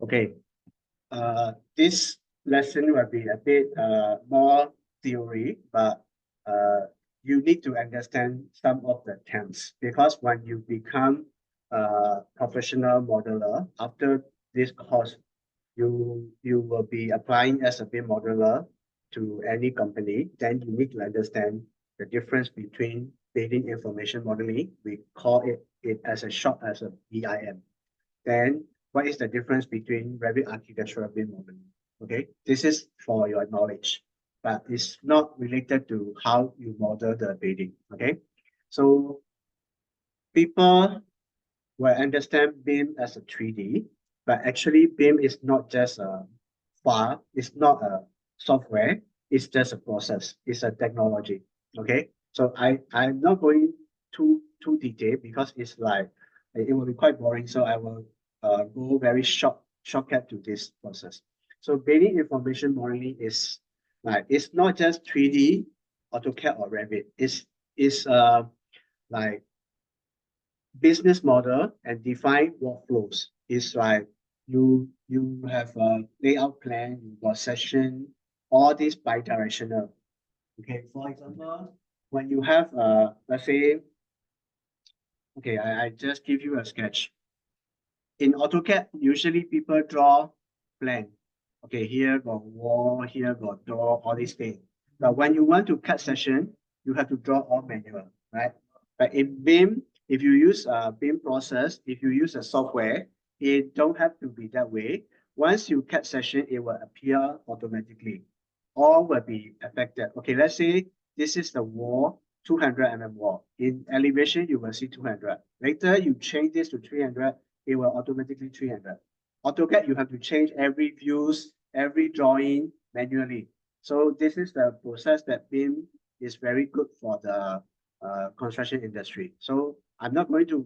Okay, this lesson will be a bit more theory, but you need to understand some of the terms because when you become a professional modeler after this course, you will be applying as a BIM modeler to any company. Then you need to understand the difference between building information modeling. We call it as a short as a BIM. Then what is the difference between Revit architectural BIM modeling? Okay, this is for your knowledge, but it's not related to how you model the building. Okay, so people will understand BIM as a 3D, but actually BIM is not just a file, it's not a software, it's just a process, it's a technology. Okay, so I'm not going too detailed because it's like it will be quite boring. So I will go very shortcut to this process. So building information modeling is like it's not just 3D, AutoCAD or Revit. It's like business model and define workflows. It's like you have a layout plan, you got session, all this bi-directional. Okay, for example, when you have let's say, okay, I just give you a sketch. In AutoCAD, usually people draw plan. Okay, here got wall, here got door, all these things. But when you want to cut section, you have to draw all manual, right? But in BIM, if you use a BIM process, if you use a software, it don't have to be that way. Once you cut section, it will appear automatically. All will be affected. Okay, let's say this is the wall, 200 mm wall. In elevation, you will see 200. Later, you change this to 300, it will automatically 300. AutoCAD, you have to change every views, every drawing manually. So this is the process that BIM is very good for the construction industry. So I'm not going to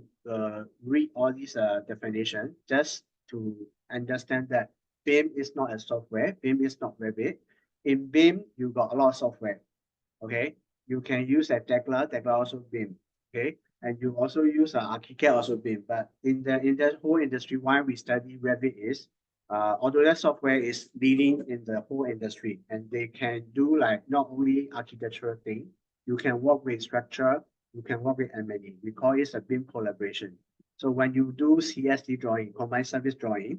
read all these definition, just to understand that BIM is not a software, BIM is not Revit. In BIM, you got a lot of software. Okay, you can use a Tekla also BIM. Okay, and you also use AutoCAD also BIM. But in the whole industry, why we study Revit is AutoCAD software is leading in the whole industry, and they can do like not only architectural thing. You can work with structure, you can work with M&E. We call it a BIM collaboration. So when you do CSD drawing, combined service drawing,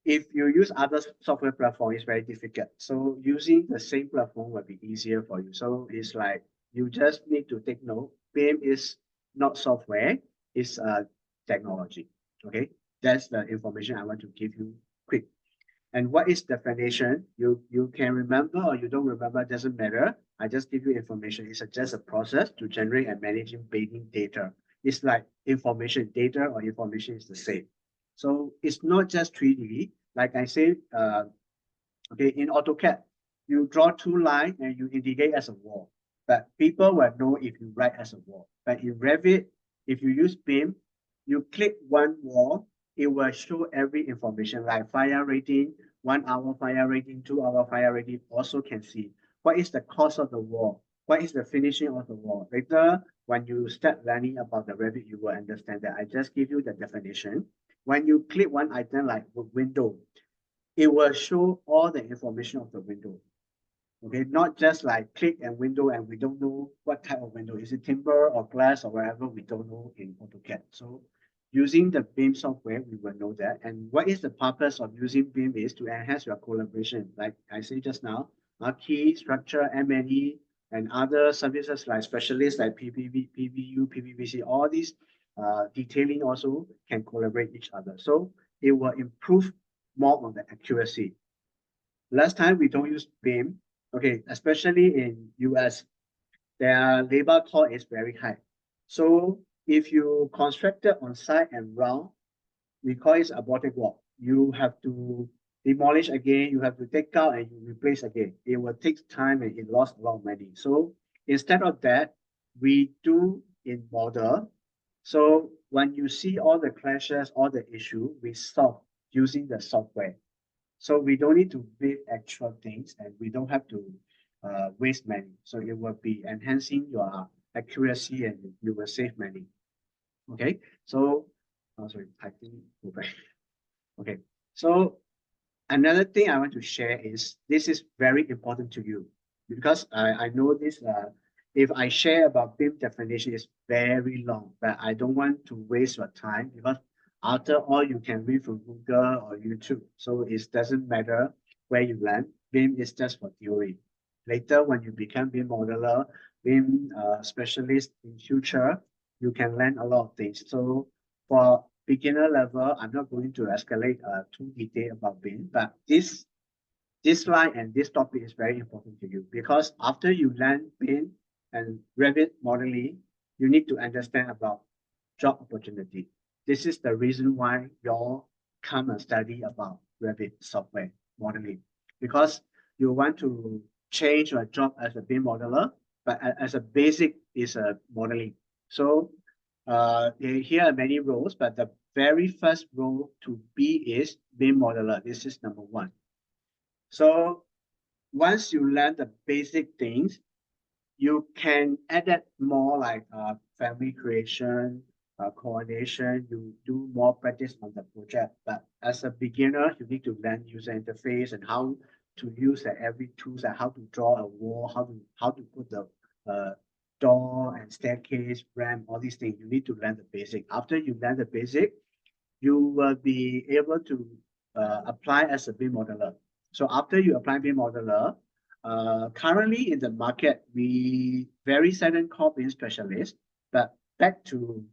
if you use other software platform, it's very difficult. So using the same platform will be easier for you. So it's like you just need to take note. BIM is not software, it's a technology. Okay, that's the information I want to give you quick. And what is definition? You can remember or you don't remember, doesn't matter. I just give you information. It's just a process to generate and managing building data. It's like information, data or information is the same. So it's not just 3D. Like I said, okay, in AutoCAD, you draw two lines and you indicate as a wall. But people will know if you write as a wall. But in Revit, if you use BIM, you click one wall, it will show every information like fire rating, 1 hour fire rating, 2 hour fire rating, also can see what is the cost of the wall, what is the finishing of the wall. Later, when you start learning about the Revit, you will understand that I just give you the definition. When you click one item like window, it will show all the information of the window. Okay, not just like click and window and we don't know what type of window. Is it timber or glass or whatever? We don't know in AutoCAD. So using the BIM software, we will know that. And what is the purpose of using BIM is to enhance your collaboration. Like I said just now, key, structure, M&E, and other services like specialists like PPV, PVU, PPVC, all these detailing also can collaborate each other. So it will improve more on the accuracy. Last time we don't use BIM, okay, especially in US, their labor cost is very high. So if you construct it on site and round, we call it aborted work. You have to demolish again, you have to take out and you replace again. It will take time and it lost a lot of money. So instead of that, we do in model. So when you see all the clashes, all the issue, we solve using the software. So we don't need to build actual things and we don't have to waste money. So it will be enhancing your accuracy and you will save money. Okay, so sorry, I think go back. Okay, So another thing I want to share is this is very important to you because I know this. If I share about BIM definition, it's very long, but I don't want to waste your time because after all, you can read from Google or YouTube. So it doesn't matter where you land. BIM is just for theory. Later, when you become BIM modeler, BIM specialist in future, you can learn a lot of things. So for beginner level, I'm not going to escalate too detail about BIM, but this slide and this topic is very important to you because after you learn BIM and Revit modeling, you need to understand about job opportunity. This is the reason why you all come and study about Revit software modeling because you want to change your job as a BIM modeler, but as a basic is a modeling. So here are many roles, but the very first role to be is BIM modeler. This is number one. So once you learn the basic things, you can add that more like family creation, coordination. You do more practice on the project. But as a beginner, you need to learn user interface and how to use every tools and how to draw a wall, how to put the door and staircase, ramp, all these things. You need to learn the basic. After you learn the basic, you will be able to apply as a BIM modeler. So after you apply BIM modeler, currently in the market, we very seldom call BIM specialist, but back to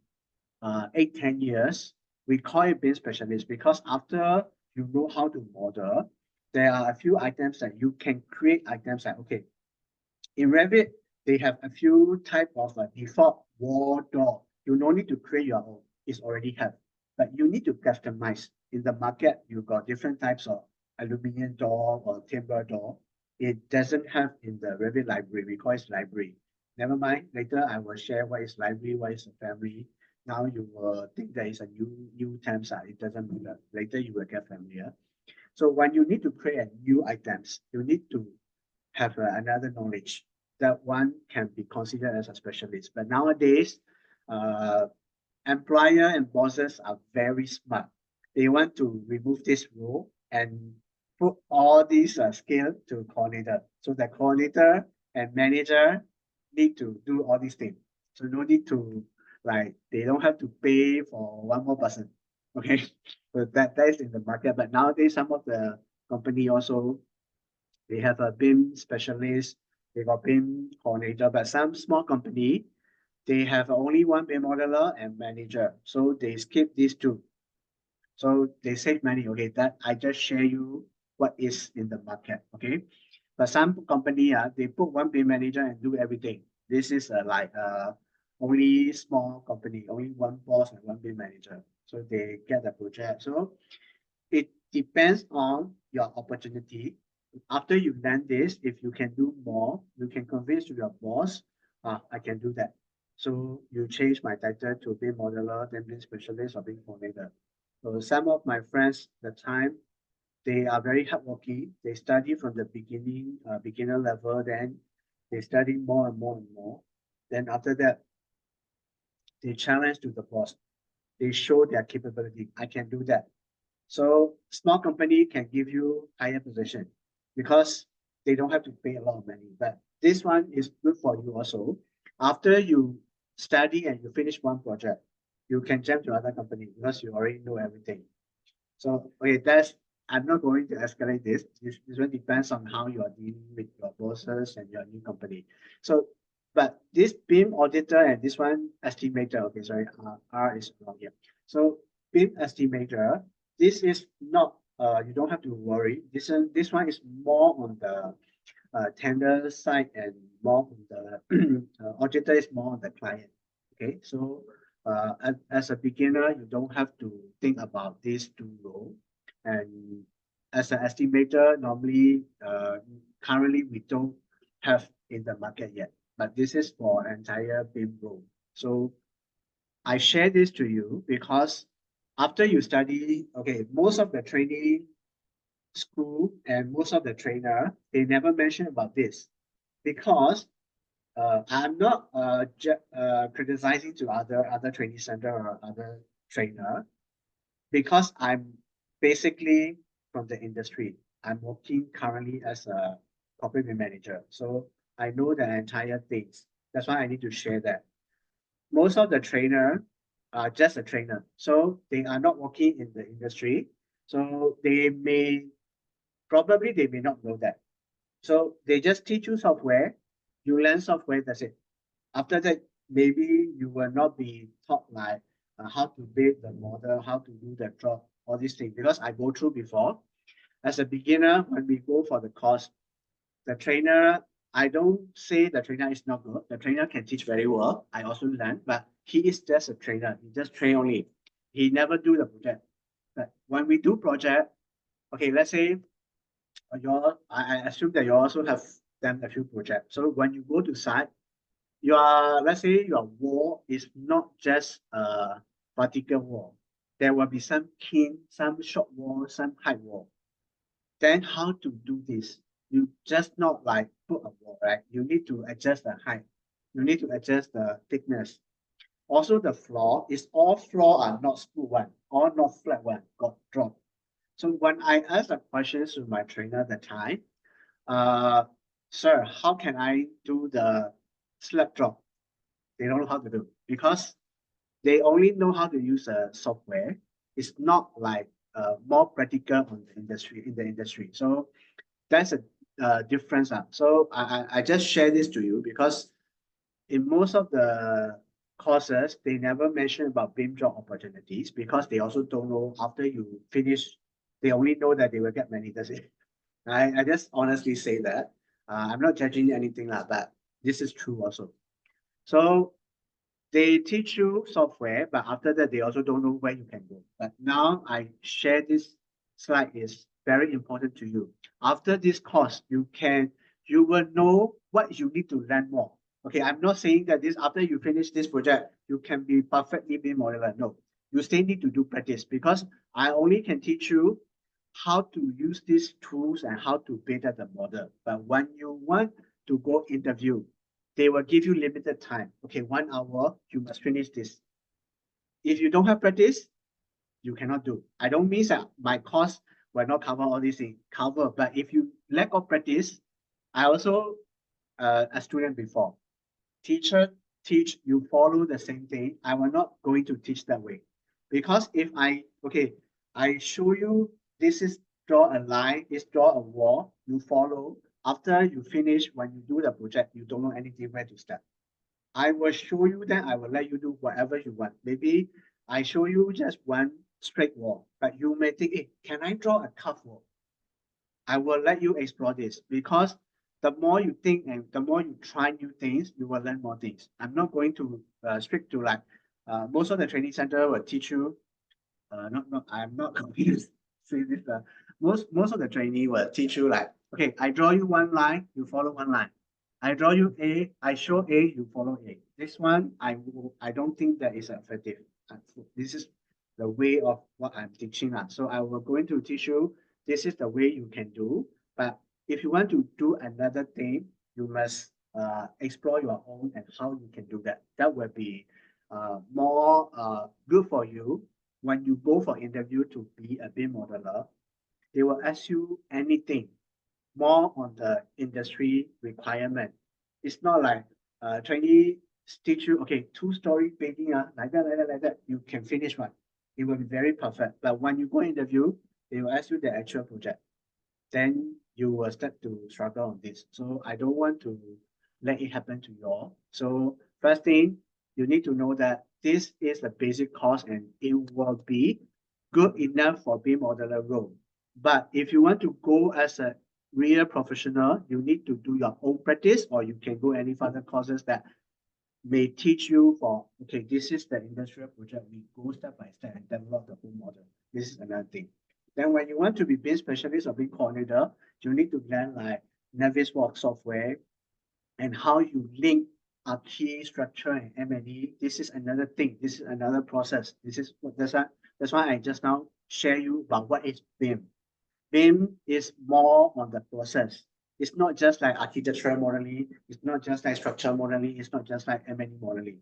8, 10 years, we call it BIM specialist because after you know how to model, there are a few items that you can create items like, okay, in Revit, they have a few type of default wall door. You no need to create your own. It's already have. But you need to customize. In the market, you got different types of aluminum door or timber door. It doesn't have in the Revit library. We call it library. Never mind. Later, I will share what is library, what is a family. Now you will think there is a new terms. It doesn't matter. Later, you will get familiar. So when you need to create new items, you need to have another knowledge that one can be considered as a specialist. But nowadays, uh, employer and bosses are very smart. They want to remove this rule and put all these skill to coordinator. So the coordinator and manager need to do all these things. So no need to like they don't have to pay for one more person. Okay, so that is in the market. But nowadays, some of the company also they have a BIM specialist, they got BIM coordinator, but some small company, they have only one BIM modeler and manager. So they skip these two. So they save money. Okay, that I just share you what is in the market. Okay. But some company, they put one BIM manager and do everything. This is like only small company, only one boss and one BIM manager. So they get the project. So it depends on your opportunity. After you learn this, if you can do more, you can convince to your boss, I can do that. So you change my title to BIM modeler, then BIM specialist or BIM coordinator. So some of my friends, the time, they are very hardworking. They study from the beginning, beginner level, then they study more and more and more. Then after that, they challenge to the boss. They show their capability. I can do that. So small company can give you higher position because they don't have to pay a lot of money. But this one is good for you also. After you study and you finish one project, you can jump to another company because you already know everything. So okay, that's I'm not going to escalate this. This one depends on how you are dealing with your bosses and your new company. So, but this BIM auditor and this one estimator, okay, sorry, R is wrong here. So BIM estimator, this is not you don't have to worry. This one is more on the tender side and more on the auditor is more on the client. Okay, so as a beginner, you don't have to think about these two roles. And as an estimator, normally, currently we don't have in the market yet, but this is for entire BIM role. So I share this to you because after you study, okay, most of the training school and most of the trainer, they never mention about this because I'm not criticizing to other training center or other trainer because I'm basically from the industry. I'm working currently as a corporate BIM manager, so I know the entire things. That's why I need to share that. Most of the trainer are just a trainer, so they are not working in the industry. So they may not know that. So they just teach you software, you learn software, that's it. After that, maybe you will not be taught like how to build the model, how to do the job, all these things. Because I go through before. As a beginner, when we go for the course, the trainer, I don't say the trainer is not good. The trainer can teach very well. I also learn, but he is just a trainer. He just train only. He never do the project. But when we do project, okay, let's say I assume that you also have done a few projects. So when you go to site, let's say your wall is not just a vertical wall. There will be some keen, some short wall, some height wall. Then how to do this? You just not like put a wall, right? You need to adjust the height. You need to adjust the thickness. Also, the floor is all floor are not smooth one, all not flat one, got drop. So when I asked the questions to my trainer at the time, uh, sir, how can I do the slab drop? They don't know how to do because they only know how to use a software. It's not like more practical on the industry in the industry. So that's a difference. So I just share this to you because in most of the courses, they never mention about BIM job opportunities because they also don't know after you finish, they only know that they will get many. That's it. I just honestly say that. I'm not judging anything like that. This is true also. So they teach you software, but after that, they also don't know where you can go. But now I share this slide is very important to you. After this course, you will know what you need to learn more. Okay, I'm not saying that this after you finish this project, you can be perfectly BIM modeler. No, you still need to do practice because I only can teach you how to use these tools and how to build up the model. But when you want to go interview, they will give you limited time. Okay, 1 hour, you must finish this. If you don't have practice, you cannot do. I don't mean that my course will not cover all these things, cover. But if you lack of practice, I also a student before. Teacher teach, you follow the same thing. I will not going to teach that way. Because if I show you this is draw a line, this draw a wall, you follow. After you finish, when you do the project, you don't know anything where to start. I will show you, then I will let you do whatever you want. Maybe I show you just one straight wall, but you may think, hey, can I draw a curved wall? I will let you explore this because the more you think and the more you try new things, you will learn more things. I'm not going to strict to like most of the training center will teach you. I'm not going to say this. Most of the trainee will teach you like, okay, I draw you one line, you follow one line. I draw you A, I show A, you follow A. This one, I don't think that is effective. This is the way of what I'm teaching. So I will going to teach you, this is the way you can do. But if you want to do another thing, you must explore your own and how you can do that. That will be more good for you when you go for interview to be a BIM modeler. They will ask you anything more on the industry requirement. It's not like trainee teach you, okay, two-story building, like that, you can finish one. It will be very perfect. But when you go interview, they will ask you the actual project. Then you will start to struggle on this. So I don't want to let it happen to you all. So first thing, you need to know that this is the basic course and it will be good enough for BIM modeler role. But if you want to go as a real professional, you need to do your own practice or you can go any further courses that may teach you for, okay, this is the industrial project. We go step by step and develop the whole model. This is another thing. Then when you want to be BIM specialist or BIM coordinator, you need to learn like Navisworks software and how you link a key structure and M&E. This is another thing. This is another process. That's why I just now share you about what is BIM. BIM is more on the process. It's not just like architectural modeling. It's not just like structural modeling. It's not just like M&E modeling,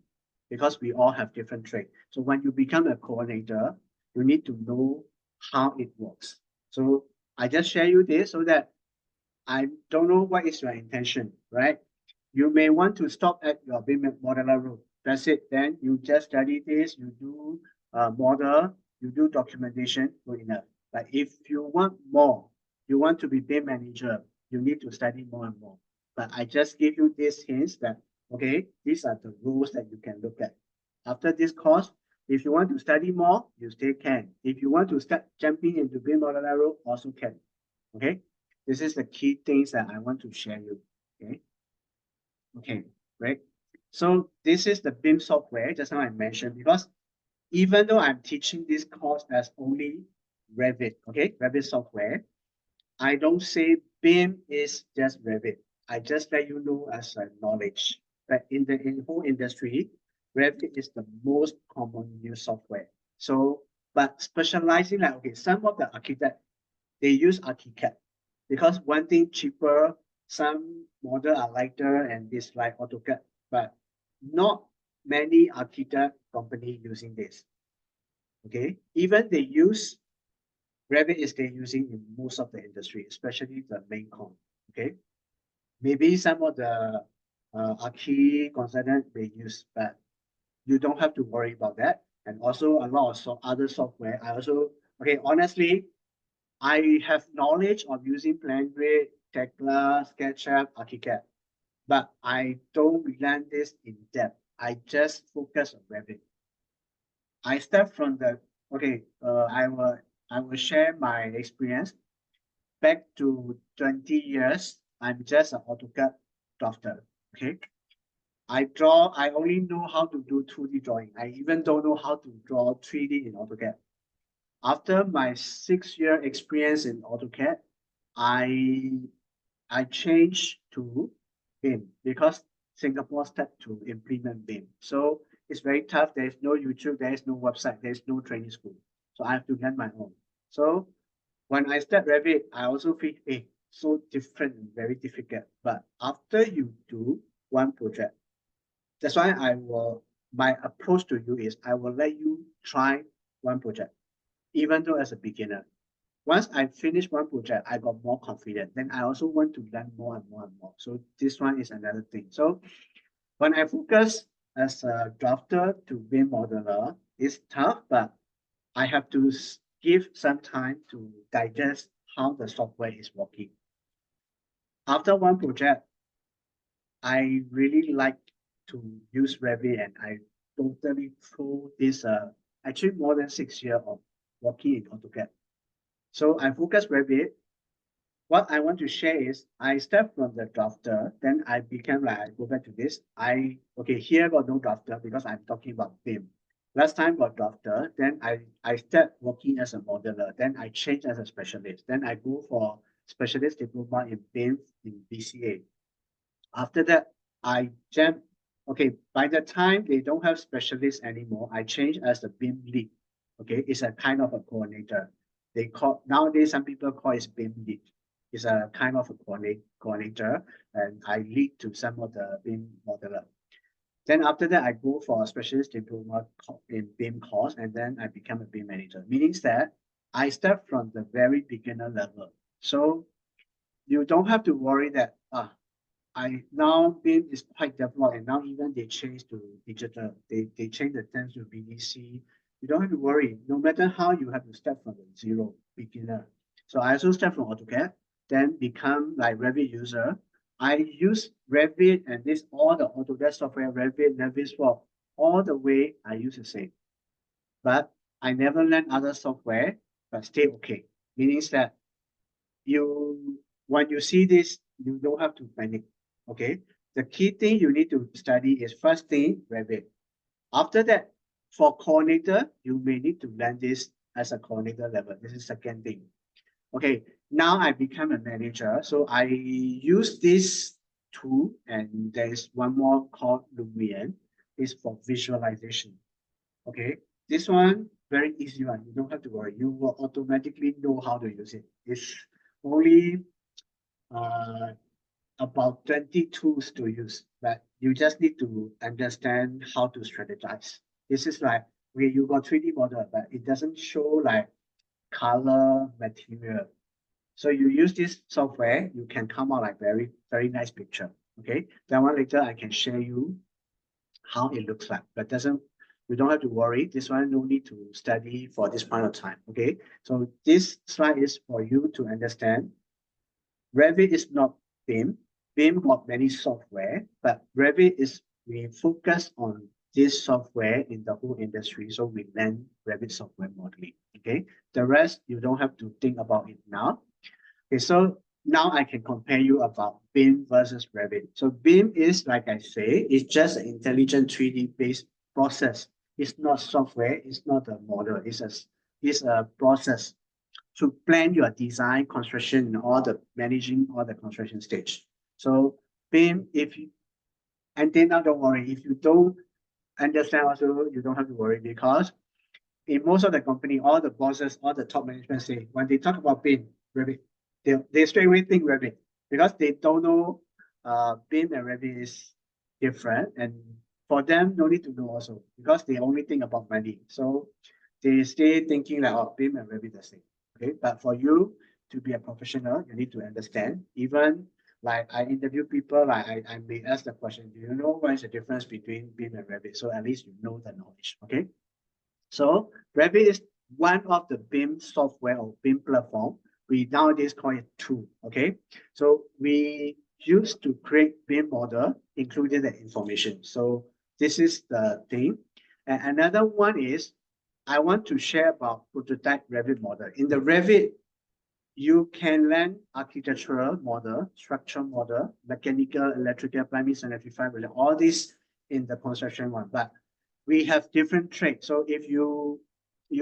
because we all have different traits. So when you become a coordinator, you need to know how it works. So I just share you this so that I don't know what is your intention, right? You may want to stop at your BIM modeler room. That's it. Then you just study this, you do model, you do documentation, good enough. But if you want more, you want to be BIM manager, you need to study more and more. But I just give you these hints that, okay, these are the rules that you can look at. After this course, if you want to study more, you still can. If you want to start jumping into BIM modeler room, also can. Okay, this is the key things that I want to share you. Okay. Okay, right. So this is the BIM software, just now I mentioned, because even though I'm teaching this course as only Revit, okay, Revit software, I don't say BIM is just Revit. I just let you know as a knowledge. But in the whole industry, Revit is the most common used software. So, but specializing like, okay, some of the architect, they use AutoCAD because one thing cheaper, some model are lighter and this like AutoCAD, but not many architect company using this. Okay, even they use Revit is they using in most of the industry, especially the main con. Okay, maybe some of the archi consultant they use, but you don't have to worry about that. And also a lot of other software. I also okay, honestly, I have knowledge of using PlanGrid, Tekla, SketchUp, AutoCAD, but I don't learn this in depth. I just focus on Revit. I start from the okay. I will share my experience back to 20 years. I'm just an AutoCAD drafter. Okay. I only know how to do 2D drawing. I even don't know how to draw 3D in AutoCAD. After my 6-year experience in AutoCAD, I I changed to BIM because Singapore started to implement BIM. So it's very tough. There is no YouTube, there is no website, there is no training school. So I have to learn my own. So when I start Revit, I also feel, hey, so different and very difficult. But after you do one project, that's why my approach to you is I will let you try one project, even though as a beginner. Once I finish one project, I got more confident. Then I also want to learn more and more and more. So this one is another thing. So when I focus as a drafter to BIM modeler, it's tough, but I have to give some time to digest how the software is working. After one project, I really like to use Revit and I totally through this actually more than 6 years of working in AutoCAD. So I focus Revit. What I want to share is I start from the drafter, then I became like I go back to this. Okay, here got no drafter because I'm talking about BIM. Last time got drafter, then I start working as a modeler, then I change as a specialist, then I go for specialist diploma in BIM in BCA. After that, I jump. Okay, by the time they don't have specialists anymore, I change as a BIM lead. Okay, it's a kind of a coordinator. They call nowadays some people call it BIM lead. It's a kind of a coordinator, and I lead to some of the BIM modeler. Then after that, I go for a specialist diploma in BIM course, and then I become a BIM manager. Meaning that I start from the very beginner level. So you don't have to worry that I now BIM is quite developed, and now even they change to digital. They change the terms to BDC. You don't have to worry. No matter how, you have to start from the zero beginner. So I also start from AutoCAD, then become like Revit user. I use Revit and this all the AutoCAD software, Revit, Navisworks, all the way I use the same. But I never learn other software, but stay okay. Meaning that you when you see this, you don't have to panic. Okay. The key thing you need to study is first thing, Revit. After that, for coordinator, you may need to learn this as a coordinator level. This is second thing. Okay, now I become a manager. So I use this tool, and there is one more called Lumion. It's for visualization. Okay, this one very easy one. You don't have to worry. You will automatically know how to use it. It's only uh, about 20 tools to use, but you just need to understand how to strategize. This is like where you got 3D model, but it doesn't show like color material. So you use this software, you can come out like very, very nice picture. Okay. Then one later I can share you how it looks like, but you don't have to worry. This one no need to study for this point of time. Okay. So this slide is for you to understand. Revit is not BIM. BIM got many software, but Revit is we focus on this software in the whole industry. So we learn Revit software modeling. Okay. The rest you don't have to think about it now. Okay, so now I can compare you about BIM versus Revit. So BIM is, like I say, it's just an intelligent 3D based process. It's not software, it's not a model, it's a process to plan your design, construction, and all the managing all the construction stage. So BIM, and then now don't worry, if you don't understand also, you don't have to worry because in most of the company, all the bosses, all the top management say, when they talk about BIM, Revit, they straight away think Revit because they don't know BIM and Revit is different. And for them, no need to know also because they only think about money. So they stay thinking like, oh, BIM and Revit the same. Okay, but for you to be a professional, you need to understand. Even like I interview people, like I may ask the question, do you know what is the difference between BIM and Revit? So at least you know the knowledge. Okay. So Revit is one of the BIM software or BIM platform. We nowadays call it tool. Okay. So we used to create BIM model, including the information. So this is the thing. And another one is I want to share about prototype Revit model. In the Revit, you can learn architectural model, structural model, mechanical, electrical, plumbing, sanitary, all these in the construction one. But we have different traits. So if you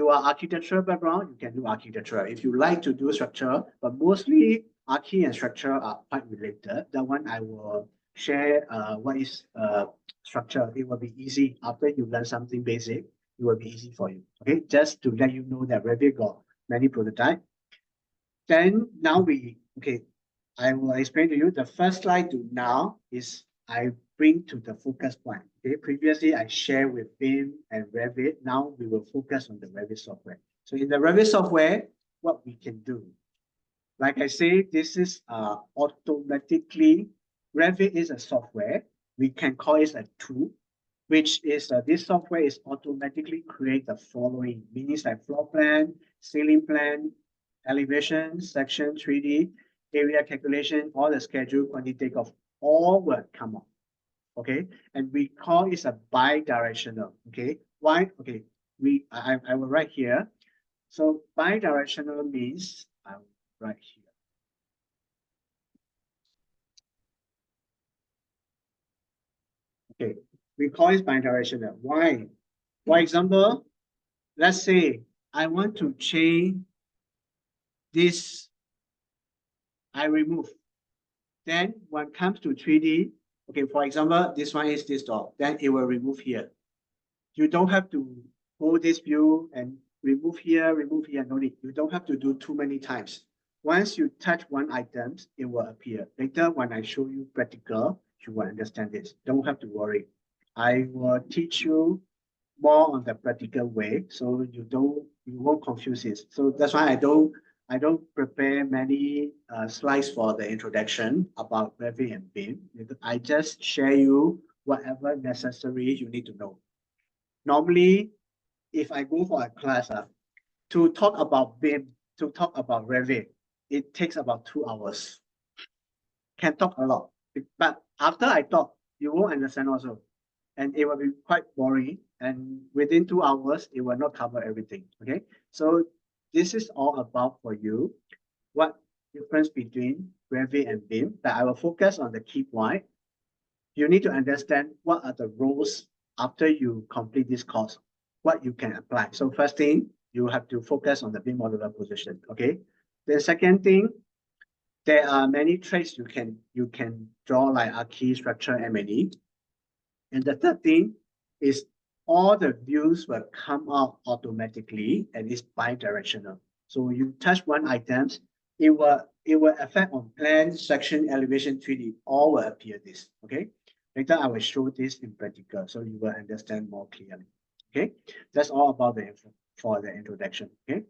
are architectural background, you can do architecture. If you like to do structure, but mostly archi and structure are quite related. That one I will share what is structure. It will be easy after you learn something basic. It will be easy for you. Okay, just to let you know that Revit got many prototypes. Then now I will explain to you the first slide to now is I bring to the focus point. Okay, previously I shared with BIM and Revit. Now we will focus on the Revit software. So in the Revit software, what we can do, like I say, this is automatically, Revit is a software. We can call it a tool, which is this software is automatically create the following, meaning like floor plan, ceiling plan, elevation, section, 3D, area calculation, all the schedule, quantity takeoff, all will come up. Okay, and we call it a bi-directional. Okay, why? Okay, I will write here. So bi-directional means I will write here. Okay, we call it bi-directional. Why? For example, let's say I want to change this, I remove. Then when it comes to 3D, okay, for example, this one is this door, then it will remove here. You don't have to hold this view and remove here, no need. You don't have to do too many times. Once you touch one item, it will appear. Later, when I show you practical, you will understand this. Don't have to worry. I will teach you more on the practical way, so you won't confuse it. So that's why I don't prepare many slides for the introduction about Revit and BIM. I just share you whatever necessary you need to know. Normally, if I go for a class to talk about BIM, to talk about Revit, it takes about 2 hours. Can talk a lot, but after I talk, you won't understand also, and it will be quite boring. And within 2 hours, it will not cover everything. Okay, so this is all about for you. What difference between Revit and BIM? But I will focus on the key point. You need to understand what are the roles after you complete this course, what you can apply. So first thing, you have to focus on the BIM modular position. Okay. The second thing, there are many traits you can draw like archi, structure, M&E. And the third thing is all the views will come out automatically and it's bi-directional. So you touch one item, it will affect on plan, section, elevation, 3D, all will appear this. Okay. Later I will show this in practical so you will understand more clearly. Okay. That's all about the info for the introduction. Okay.